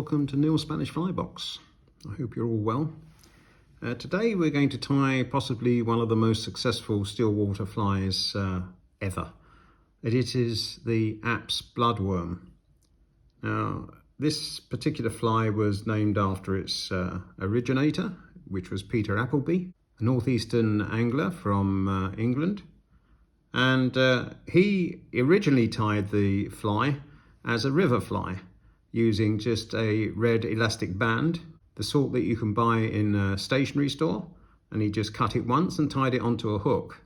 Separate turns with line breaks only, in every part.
welcome to Neil's Spanish Fly Box. I hope you're all well. Today we're going to tie possibly one of the most successful still water flies ever. It is the App's bloodworm. Now this particular fly was named after its originator, which was Peter Appleby, a northeastern angler from England. And he originally tied the fly as a river fly, using just a red elastic band, the sort that you can buy in a stationery store, and he just cut it once and tied it onto a hook.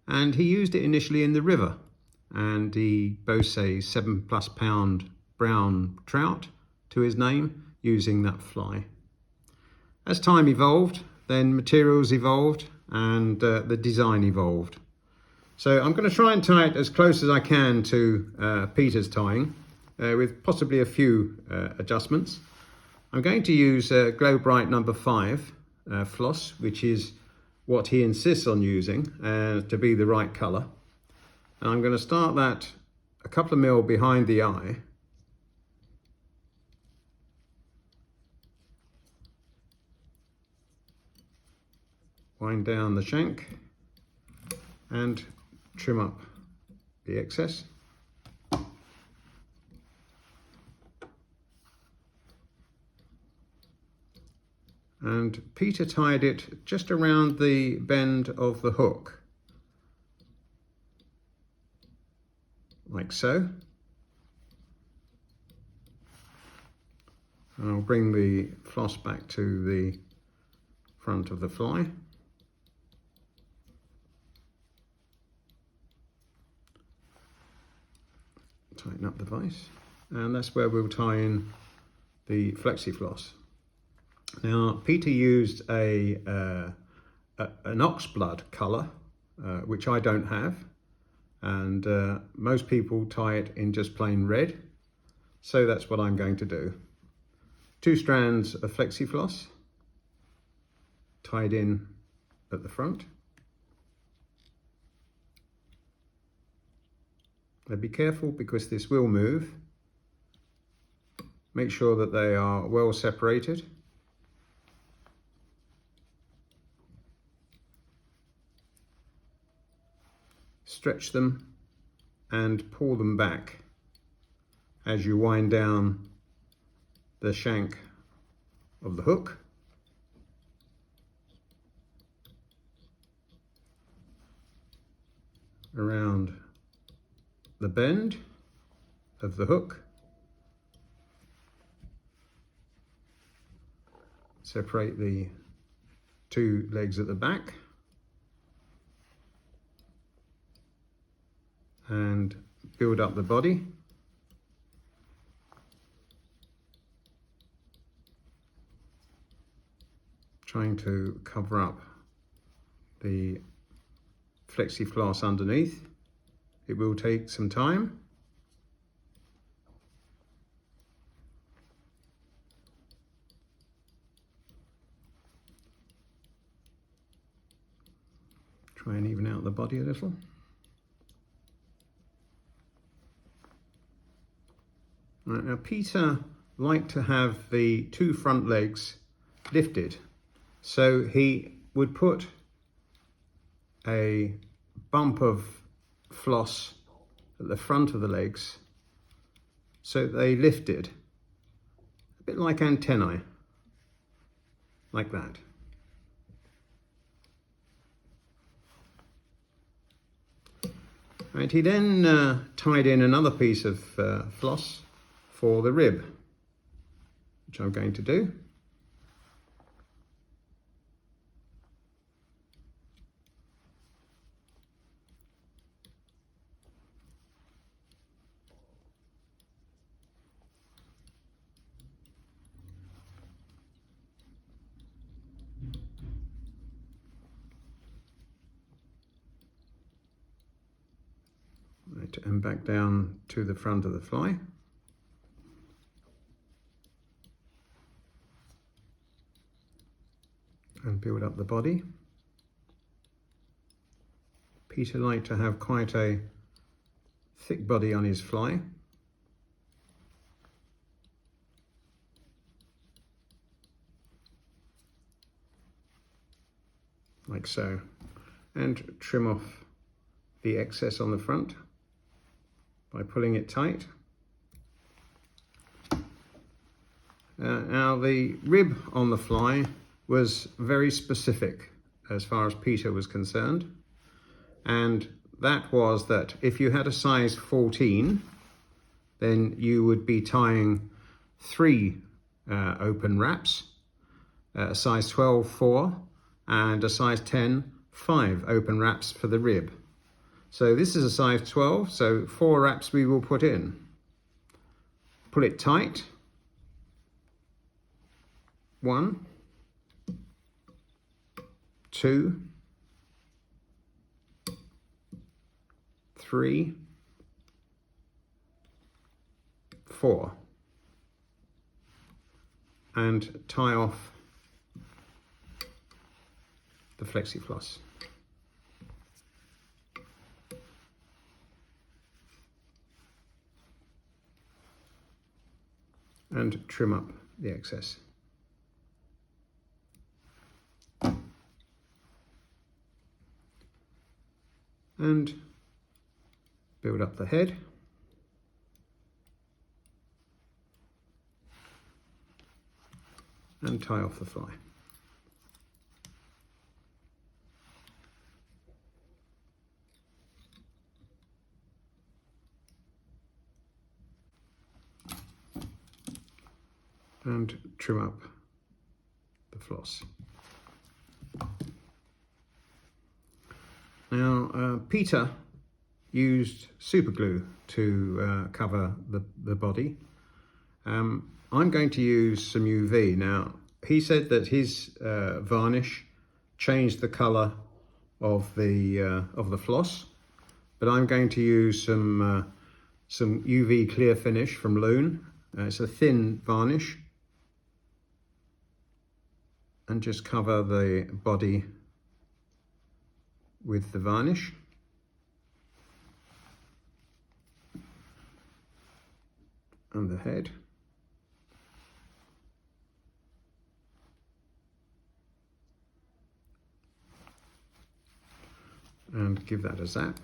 And he used it initially in the river, and he boasts a 7+ pound brown trout to his name using that fly. As time evolved, then materials evolved and the design evolved. So I'm going to try and tie it as close as I can to Peter's tying, with possibly a few adjustments. I'm going to use GopPro9 number 5 floss, which is what he insists on using to be the right colour. And I'm going to start that a couple of mil behind the eye. Wind down the shank and trim up the excess. And Peter tied it just around the bend of the hook, like so. And I'll bring the floss back to the front of the fly. Tighten up the vise, and that's where we'll tie in the flexi floss. Now Peter used an oxblood colour, which I don't have, and most people tie it in just plain red, so that's what I'm going to do. 2 strands of flexi floss tied in at the front. Now be careful because this will move. Make sure that they are well separated. Stretch them and pull them back as you wind down the shank of the hook. Around the bend of the hook. Separate the 2 legs at the back. And build up the body. Trying to cover up the flexi floss underneath. It will take some time. Try and even out the body a little. Right, now Peter liked to have the 2 front legs lifted, so he would put a bump of floss at the front of the legs so they lifted, a bit like antennae, like that. Right, he then tied in another piece of floss for the rib, which I'm going to do. Right, and back down to the front of the fly. And build up the body. Peter liked to have quite a thick body on his fly. like so, and trim off the excess on the front by pulling it tight. Now the rib on the fly was very specific as far as Peter was concerned, and that was that if you had a size 14, then you would be tying 3 open wraps, a size 12, 4, and a size 10, 5 open wraps for the rib. So this is a size 12, so 4 wraps we will put in. Pull it tight. 1, 2, 3, 4, and tie off the flexi-floss. And trim up the excess. And build up the head. And tie off the fly. And trim up the floss. Now, Peter used super glue to cover the body. I'm going to use some UV. Now, he said that his varnish changed the color of the floss, but I'm going to use some UV clear finish from Loon. It's a thin varnish, and just cover the body with the varnish. And the head. And give that a zap.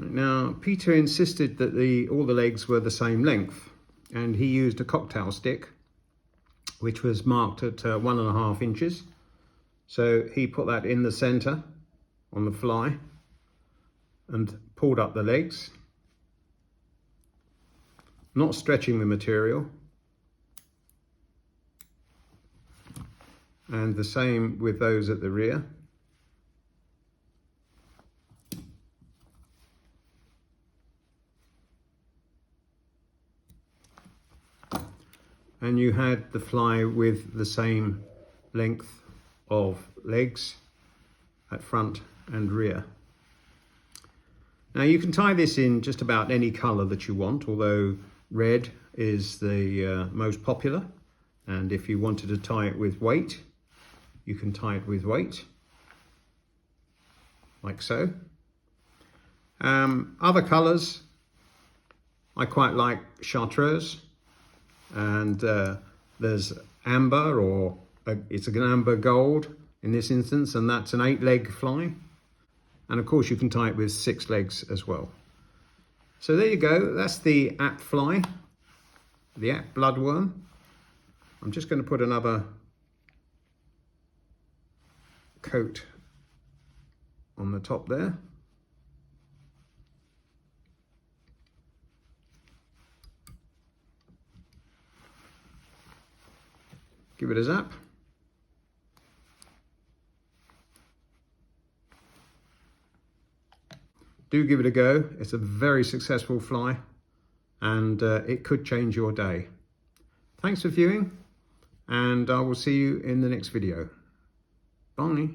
Now, Peter insisted that all the legs were the same length, and he used a cocktail stick, which was marked at 1.5 inches. So he put that in the center on the fly and pulled up the legs, not stretching the material. And the same with those at the rear. And you had the fly with the same length of legs at front and rear. Now you can tie this in just about any color that you want, although red is the most popular. And if you wanted to tie it with weight, you can tie it with weight, like so. Other colors, I quite like chartreuse. And there's amber, or it's an amber gold in this instance, and that's an 8-leg fly. And of course you can tie it with 6 legs as well. So there you go, that's the app fly, the app bloodworm. I'm just going to put another coat on the top there. Give it a zap. Do give it a go. It's a very successful fly, and it could change your day. Thanks for viewing, and I will see you in the next video. Bye.